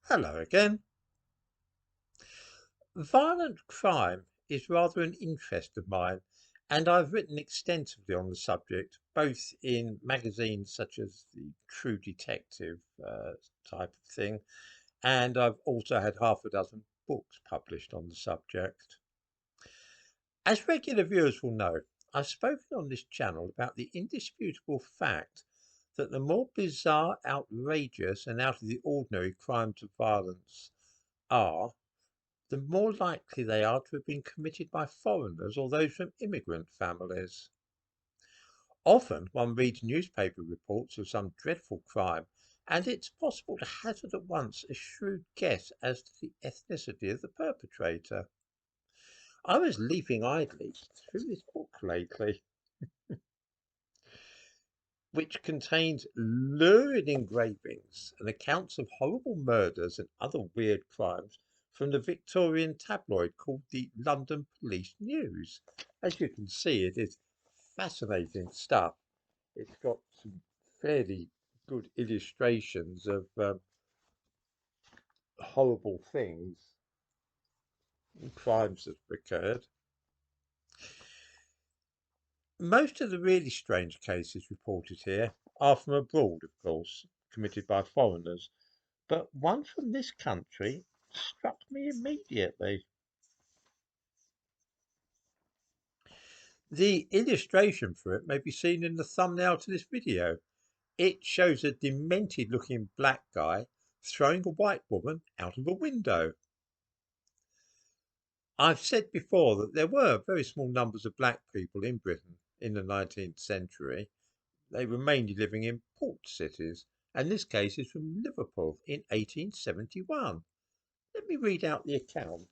Hello again. Violent crime is rather an interest of mine, and I've written extensively on the subject, both in magazines such as the True Detective type of thing, and I've also had half a dozen books published on the subject. As regular viewers will know, I've spoken on this channel about the indisputable fact that the more bizarre, outrageous, and out of the ordinary crimes of violence are, the more likely they are to have been committed by foreigners or those from immigrant families. Often one reads newspaper reports of some dreadful crime, and it's possible to hazard at once a shrewd guess as to the ethnicity of the perpetrator. I was leafing idly through this book lately, which contains lurid engravings and accounts of horrible murders and other weird crimes from the Victorian tabloid called the London Police News. As you can see, it is fascinating stuff. It's got some fairly good illustrations of horrible things and crimes that have occurred. Most of the really strange cases reported here are from abroad, of course, committed by foreigners, but one from this country struck me immediately. The illustration for it may be seen in the thumbnail to this video. It shows a demented looking black guy throwing a white woman out of a window. I've said before that there were very small numbers of black people in Britain in the 19th century. They were mainly living in port cities, and this case is from Liverpool in 1871. Let me read out the account.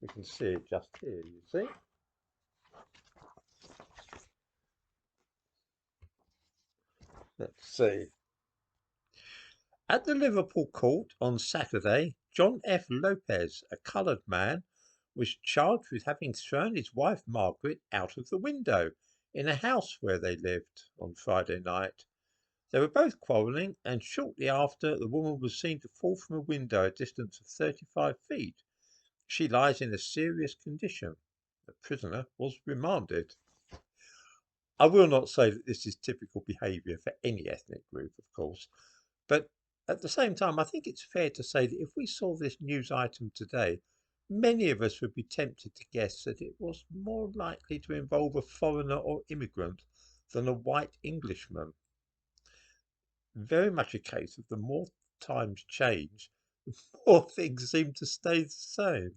We can see it just here, you see. Let's see. At the Liverpool court on Saturday, John F. Lopez, a coloured man, was charged with having thrown his wife Margaret out of the window in a house where they lived on Friday night. They were both quarrelling, and shortly after, the woman was seen to fall from a window a distance of 35 feet. She lies in a serious condition. The prisoner was remanded. I will not say that this is typical behaviour for any ethnic group, of course, but at the same time, I think it's fair to say that if we saw this news item today, many of us would be tempted to guess that it was more likely to involve a foreigner or immigrant than a white Englishman. Very much a case of the more times change, the more things seem to stay the same.